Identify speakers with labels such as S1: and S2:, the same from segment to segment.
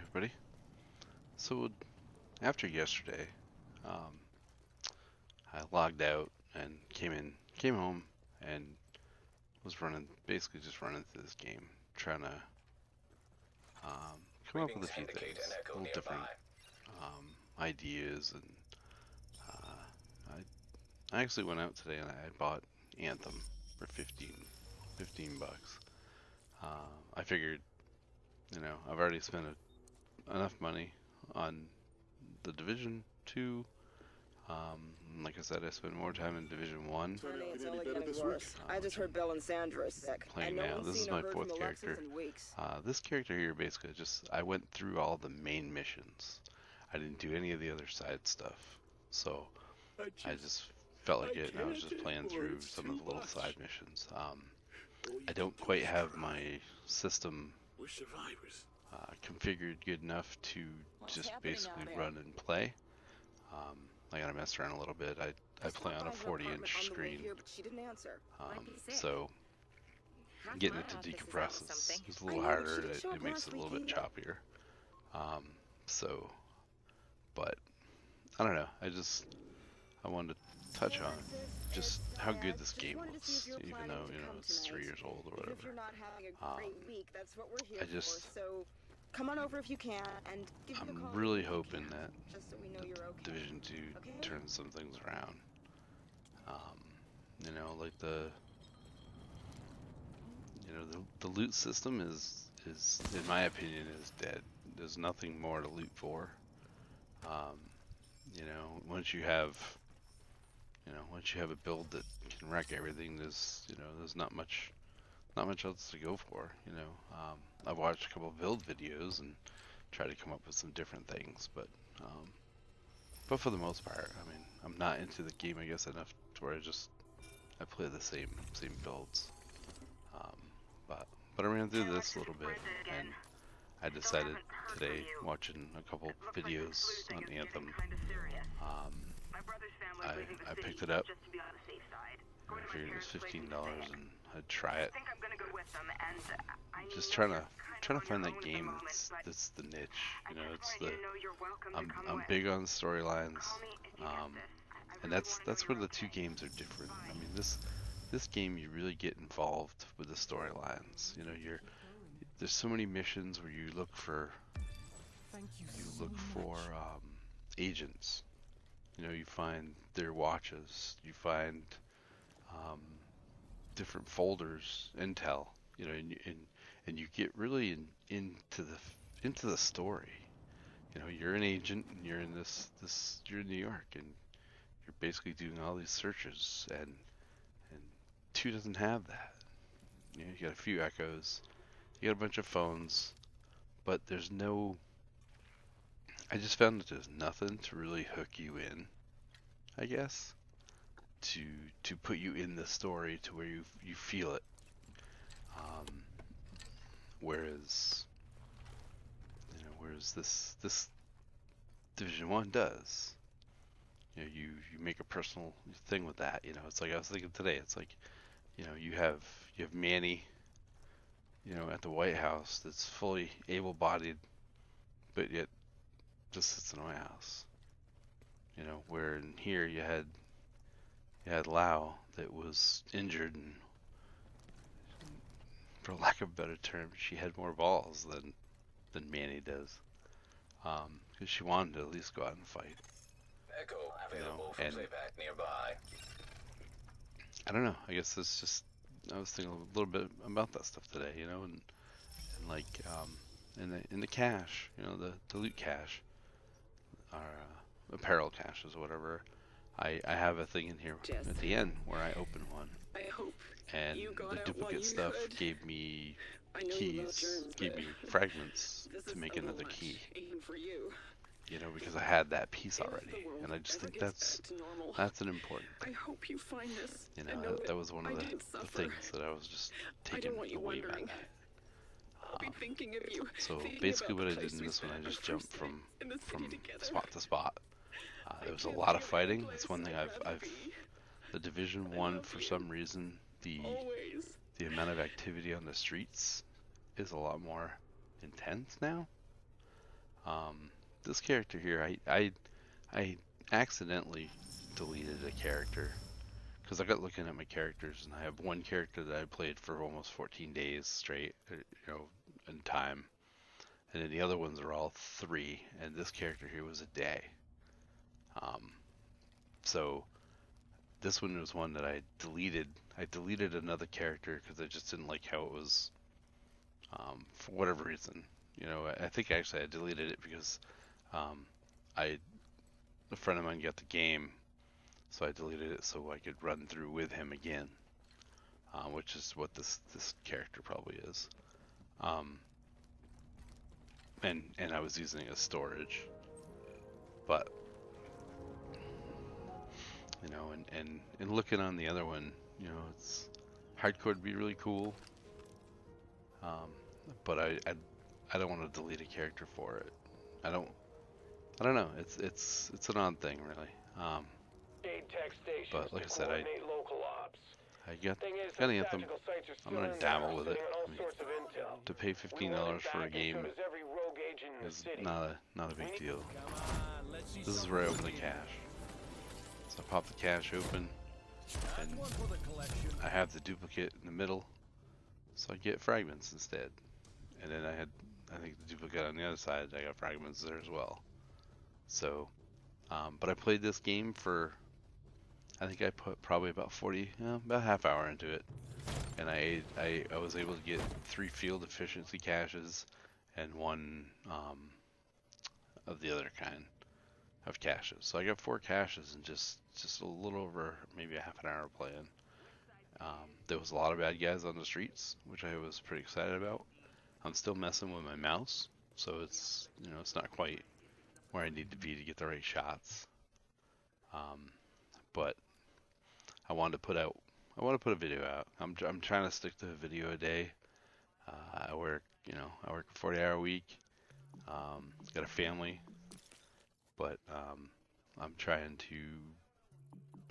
S1: everybody. So after yesterday, um, I logged out and came home, and was basically just running through this game, trying to come up with a few things, little different ideas, and I actually went out today and I bought Anthem for 15 bucks. I figured, I've already spent enough money on the Division 2. Like I said, I spent more time in Division 1.
S2: Honey, it's only getting worse. I just heard Bill and Sandra are sick.
S1: Playing
S2: and no
S1: now.
S2: one's
S1: This is
S2: seen
S1: my
S2: or heard
S1: fourth
S2: from
S1: character.
S2: Alexis in weeks.
S1: This character here basically I went through all the main missions. I didn't do any of the other side stuff. So I just felt like it, and I was just playing through some of the little side missions. I don't quite have my system configured good enough to just basically run and play. I gotta mess around a little bit. I play on a 40-inch screen, so getting it to decompress is a little harder. It makes it a little bit choppier. But I don't know. I wanted to touch on just how good this game looks, even though it's 3 years old or whatever.
S2: Come on over if you can, and
S1: I'm really hoping that Division 2 turns some things around. Like the loot system is in my opinion is dead. There's nothing more to loot for. Once you have a build that can wreck everything, there's not much else to go for. I've watched a couple of build videos and tried to come up with some different things, but for the most part, I mean, I'm not into the game, I guess, enough to where I play the same builds. But I ran through this a little bit, and I decided today, watching a couple videos on Anthem, I picked it up. I figured it was $15 and I'd try it. Just trying to find that game that's the niche. I'm big on storylines, and that's where the two games are different. I mean, this game you really get involved with the storylines. There's so many missions where you look for agents. You find their watches, you find different folders, intel. And you get really into the story. You're an agent, and you're in you're in New York, and you're basically doing all these searches, and 2 doesn't have that. You got a few echoes, you got a bunch of phones, but there's no. I just found that there's nothing to really hook you in, I guess, to put you in the story to where you feel it. Whereas this Division 1 does. You make a personal thing with that. It's like I was thinking today. It's like, you have Manny, at the White House that's fully able-bodied, but yet just sits in the White House. Where in here you had Lau that was injured, and for lack of a better term, she had more balls than Manny does, because she wanted to at least go out and fight.
S3: Echo available from Zayback nearby.
S1: I don't know. I guess it's just I was thinking a little bit about that stuff today, and like in the cache, the loot cache, or apparel caches or whatever. I have a thing in here at the end where I open one, and the duplicate stuff gave me keys, gave me fragments to make another key. Because I had that piece already, and I just think that's an important thing.
S2: I hope you find this.
S1: That was one of the things that I was just taken away by that. So basically what I did in this one, I just jumped from spot to spot. There was a lot of fighting. That's one thing the Division 1, for some reason, the amount of activity on the streets is a lot more intense now. This character here, I accidentally deleted a character because I got looking at my characters, and I have one character that I played for almost 14 days straight, in time, and then the other ones are all 3, and this character here was a day. Um, so this one was one that I deleted. I deleted another character because I just didn't like how it was, for whatever reason. I think actually I deleted it because um, a friend of mine got the game, so I deleted it so I could run through with him again, which is what this character probably is. And I was using it as storage, but and looking on the other one, it's hardcore would be really cool, but I don't want to delete a character for it. I don't know. It's an odd thing, really. But like I said, I got Anthem. I'm gonna dabble with it. I mean, to pay $15 for a game is not a big deal. This is where I open the cache. So I pop the cache open, and I have the duplicate in the middle, so I get fragments instead. And then I think the duplicate on the other side, I got fragments there as well. So, but I played this game for, I think I put probably about about half hour into it, and I was able to get 3 field efficiency caches and 1 of the other kind of caches. So I got 4 caches in just a little over maybe a half an hour playing. There was a lot of bad guys on the streets, which I was pretty excited about. I'm still messing with my mouse, so it's it's not quite where I need to be to get the right shots. But I wanted to put a video out. I'm trying to stick to a video a day. I work a 40-hour week. Got a family, but I'm trying to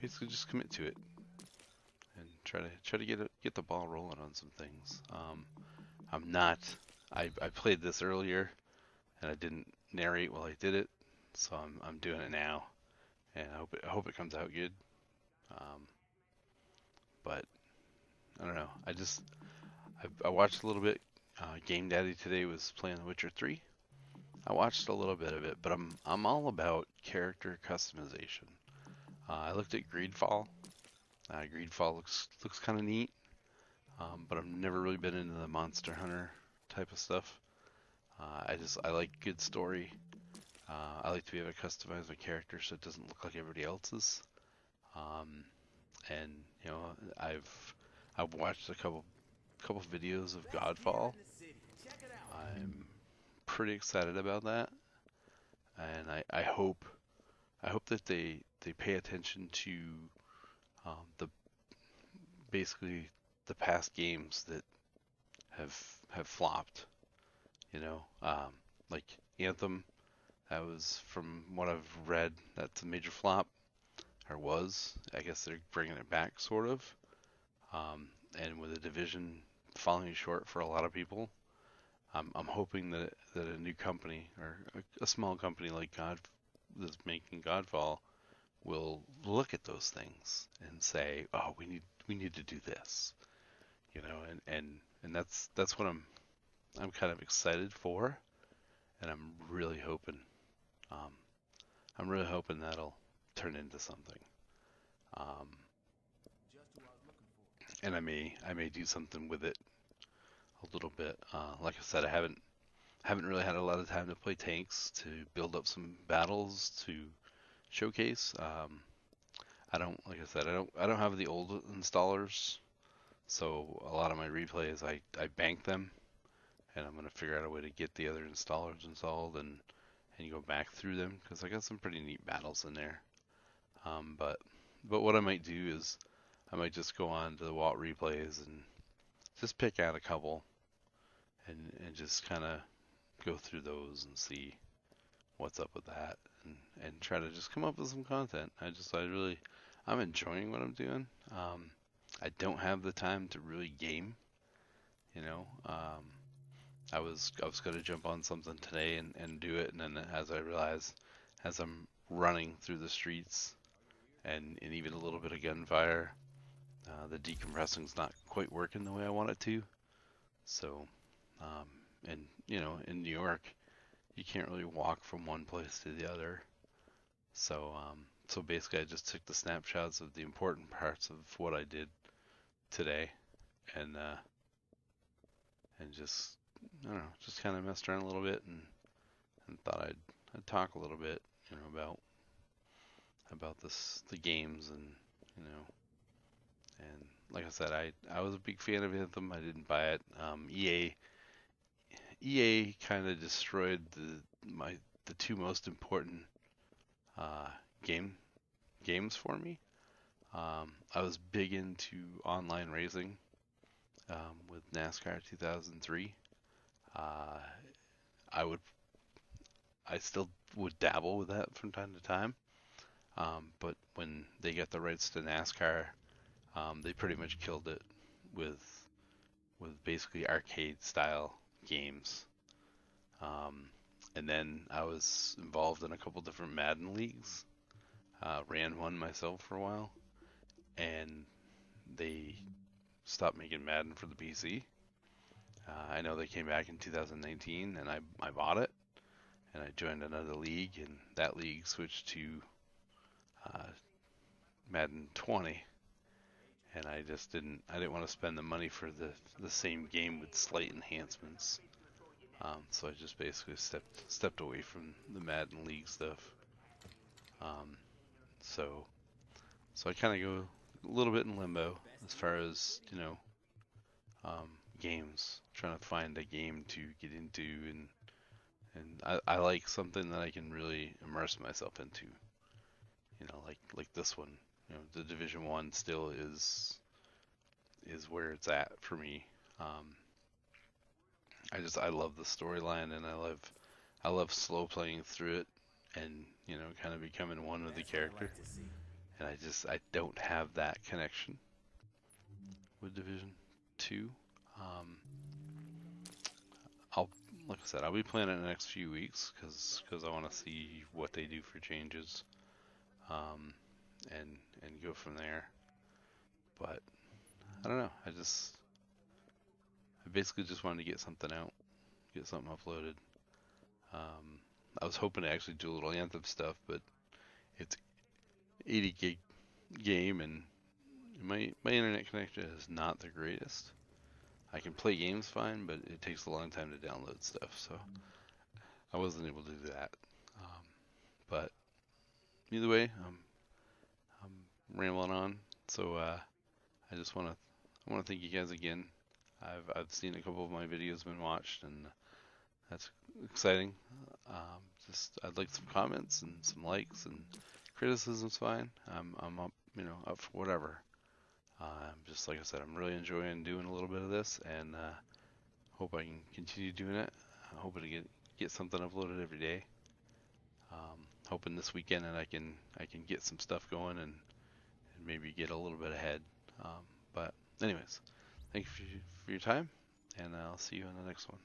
S1: basically just commit to it and try to get the ball rolling on some things. I'm not. I played this earlier and I didn't narrate while I did it, so I'm doing it now, and I hope it comes out good. But I don't know. I watched a little bit. Game Daddy today was playing The Witcher 3. I watched a little bit of it, but I'm all about character customization. I looked at Greedfall. Greedfall looks kind of neat, but I've never really been into the Monster Hunter type of stuff. I like good story. I like to be able to customize my character so it doesn't look like everybody else's. And I've watched a couple videos of Godfall. I'm pretty excited about that, and I hope that they pay attention to the basically the past games that have flopped. Like Anthem, that was, from what I've read, that's a major flop, or was. I guess they're bringing it back, sort of. And with the Division falling short for a lot of people, I'm hoping that a new company, or a small company like that's making Godfall, will look at those things and say, oh, we need to do this, and that's what I'm kind of excited for, and I'm really hoping that'll turn into something. And I may do something with it a little bit. Like I said, I haven't really had a lot of time to play tanks, to build up some battles to showcase. Like I said, I don't have the old installers, so a lot of my replays I bank them, and I'm gonna figure out a way to get the other installers installed and go back through them, because I got some pretty neat battles in there. But what I might do is I might just go on to the Walt replays and just pick out a couple and just kind of go through those and see what's up with that, and try to just come up with some content. I'm enjoying what I'm doing. I don't have the time to really game, I was gonna jump on something today and do it, and then as I realized, as I'm running through the streets and even a little bit of gunfire, the decompressing's not quite working the way I want it to. So, um, and in New York, you can't really walk from one place to the other. So basically, I just took the snapshots of the important parts of what I did today, and just I don't know, just kind of messed around a little bit, and thought I'd talk a little bit, about the games, and you know, and like I said, I was a big fan of Anthem. I didn't buy it. EA kind of destroyed the two most important uh, game games for me. I was big into online racing with NASCAR 2003. Uh, I would I still would dabble with that from time to time. But when they got the rights to NASCAR, they pretty much killed it with basically arcade style games. Um, and then I was involved in a couple different Madden leagues. Ran one myself for a while, and they stopped making Madden for the PC. I know they came back in 2019, and I bought it, and I joined another league, and that league switched to uh, Madden 20, and I didn't want to spend the money for the same game with slight enhancements. So I just basically stepped away from the Madden League stuff. Um, so I kind of go a little bit in limbo as far as um, games, trying to find a game to get into, and I like something that I can really immerse myself into. Like this one. The Division One still is where it's at for me. Um, I love the storyline, and I love slow playing through it, and kind of becoming one with the character. And I don't have that connection with Division Two. Um, I'll Like I said, I'll be playing it in the next few weeks because I want to see what they do for changes, um, and go from there. But I don't know. I basically just wanted to get something out, get something uploaded. Um, I was hoping to actually do a little Anthem stuff, but it's 80 gig game, and my internet connection is not the greatest. I can play games fine, but it takes a long time to download stuff, so I wasn't able to do that. Um, but either way, I'm rambling on. So I just want to thank you guys again. I've seen a couple of my videos been watched, and that's exciting. Just I'd like some comments and some likes, and criticism's fine. I'm up up for whatever. Just like I said, I'm really enjoying doing a little bit of this, and hope I can continue doing it. Hoping to get something uploaded every day. Hoping this weekend and I can get some stuff going, and maybe get a little bit ahead. But anyways, thank you for your time, and I'll see you in the next one.